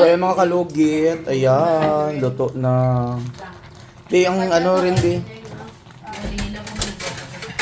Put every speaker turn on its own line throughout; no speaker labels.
So, ayan mga kalugit. Ayan, luto na. Di, ang ano rin, di.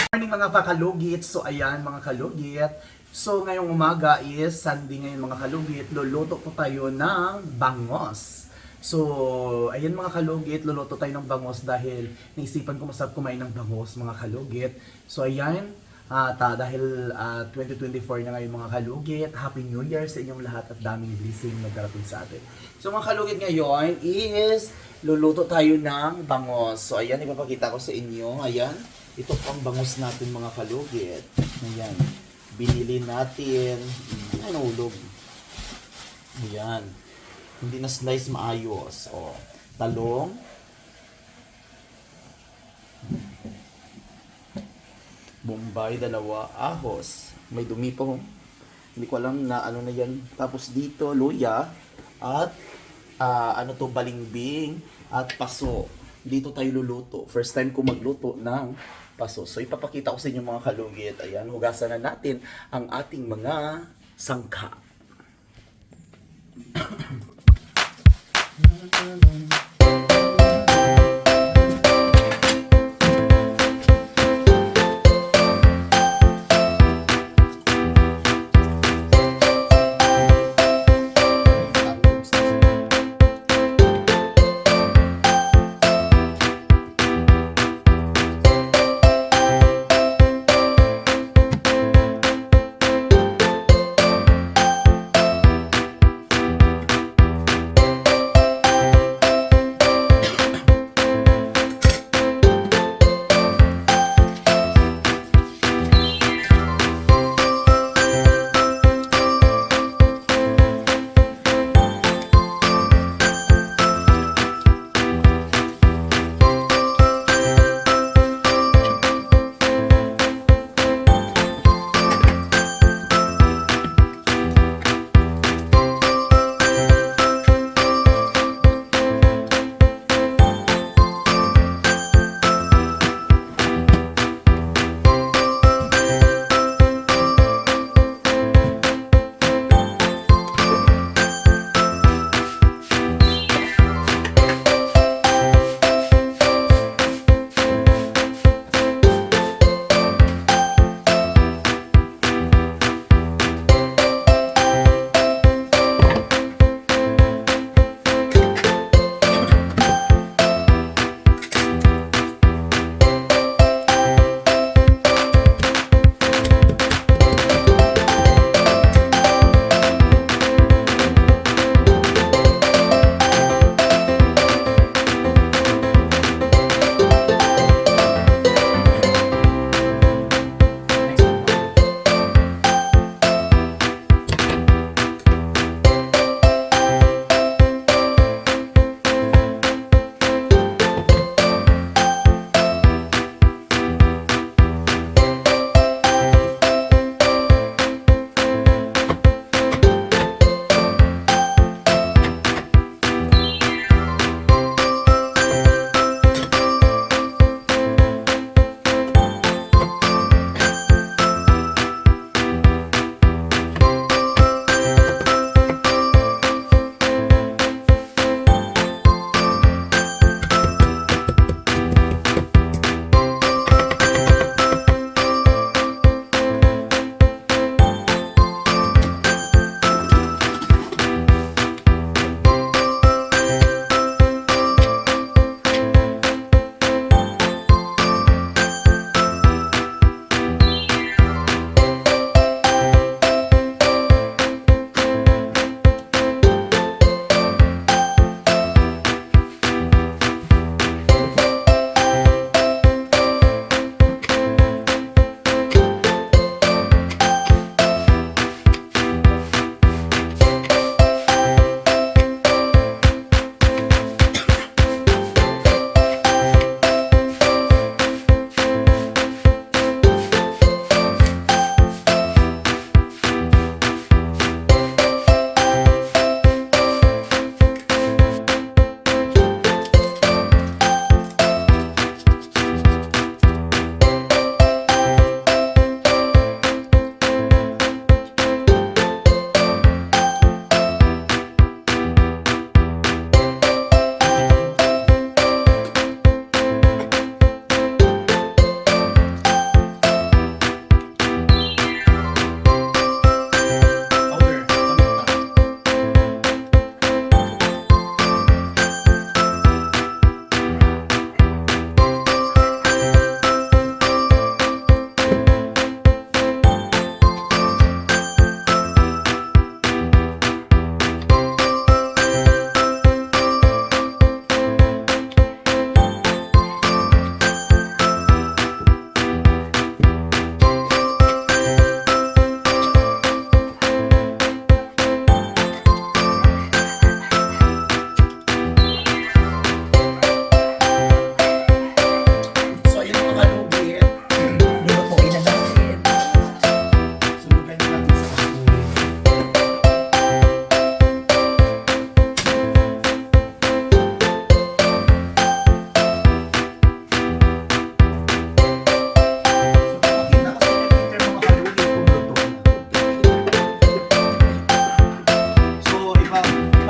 Morning mga kakalugit. So, ayan mga kalugit. So, ngayong umaga is Sunday ngayon mga kalugit. Luluto po tayo ng bangos. So, ayan mga kalugit, luluto tayo ng bangos dahil naisipan ko masarap kumain ng bangos mga kalugit. So, ayan. Dahil 2024 na ngayon mga kalugit, Happy New Year sa inyong lahat at daming blessing na darating sa atin. So mga kalugit ngayon is luluto tayo ng bangos. So ayan, ipapakita ko sa inyo. Ayan, ito pang bangos natin mga kalugit. Ayan, binili natin. Ay, nahulog. Ayan, hindi na slice maayos. O, talong. Bombay, dalawa, ahos. May dumi po. Hindi ko alam na ano na yan. Tapos dito, luya. At ano to, balimbing. At paso. Dito tayo luluto. First time ko magluto ng paso. So ipapakita ko sa inyo mga kalugit. Ayan, hugasan na natin ang ating mga sangka.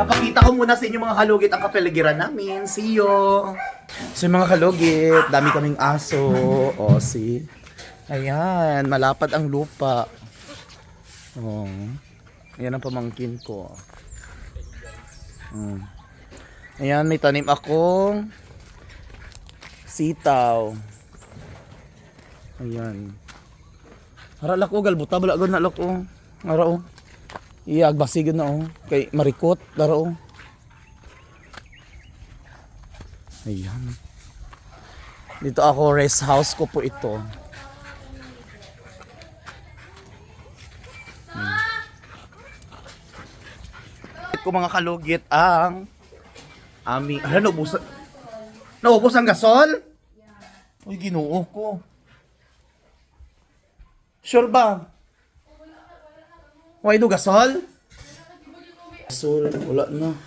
Papakita ko muna sa inyo mga kalugit ang kapaligiran namin. See you! So yung mga kalugit, dami kaming aso. O, see? Ayan, malapad ang lupa. Oh. Ayan ang pamangkin ko. Ayan, may tanim akong sitaw. Ayan. Hara lako galbuta bala gud na lako. Hara o. Iya agbasigod na o. Kay marikot dara o. Ayan. Dito ako, rest house ko po ito. Ko mga kalugit ang ano naubos ang gasol? Uy, Ginoo ko. Sure ba? Why do gasol? Gasol, wala na.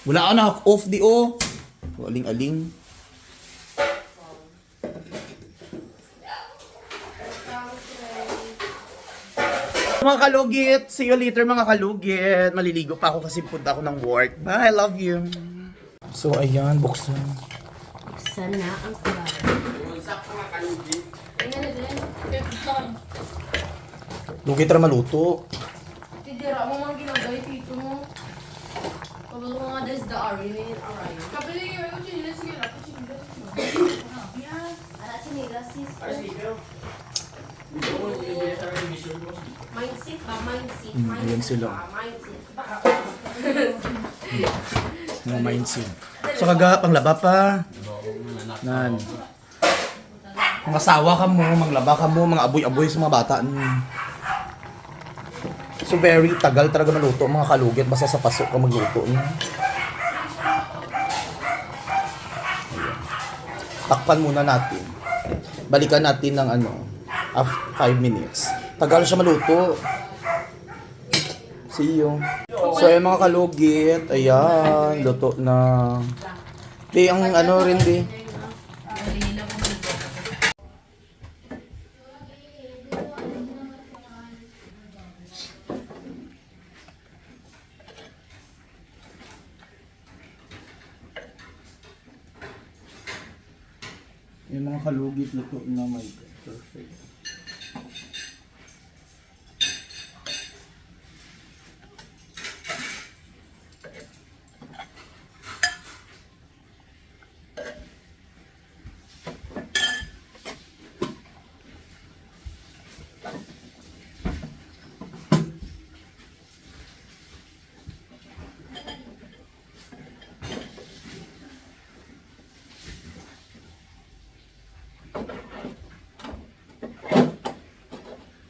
Wala na, off di o. Aling-aling. Mga kalugit, see you later mga kalugit. Maliligo pa ako kasi punta ako ng work. Bye, I love you. So ayan, buksan.
Buksan na ang kulay.
Lugit ra maluto.
Tidira mo mga ginagay dito mo. Kabalo mga des the arin. Kabalo yung chinilas sige na. Ara chinilas sis. Mindset ba? Mindset.
Ayan sila.
Mindset.
Mga mindset. So kaga, panglaba pa. Nan. Mga sawa ka mo, manglaba ka mo, mga aboy-aboy sa mga bata. So very tagal talaga maluto mga kalugit. Basta sa pasok ka magluto. Takpan muna natin. Balikan natin ng 5 minutes. Tagal siya maluto. See you. So ayan mga kalugit. Ayan, luto na. Di, ang rin di. Yung mga kalugit luto na may perfect.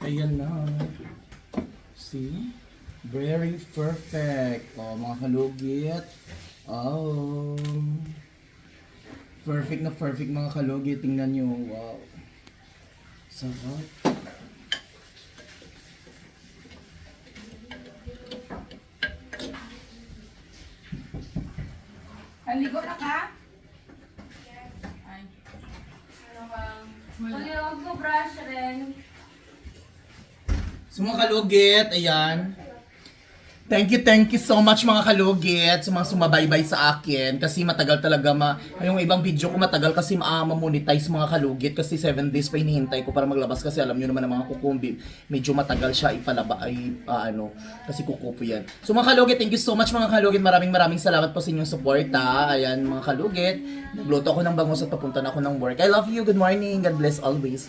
Ayan na. See? Very perfect. Oh, mga kalugit. Oh. Perfect na perfect mga kalugit. Tingnan nyo. Wow. Sarap.
Naligo na ka? Ay. Ano bang? Pag-iwag ko brush rin.
So mga kalugit, ayan. Thank you so much mga kalugit sa mga sumabaybay sa akin kasi matagal talaga yung ibang video ko matagal kasi ma-monetize mga kalugit kasi 7 days pa hinihintay ko para maglabas kasi alam niyo naman ang mga kukumbi medyo matagal siya ipalaba kasi kukupo yan. So mga kalugit, thank you so much mga kalugit. Maraming salamat po sa inyong suporta. Ayan mga kalugit, nagluto ako ng bangus at papunta na ako ng work. I love you. Good morning. God bless always.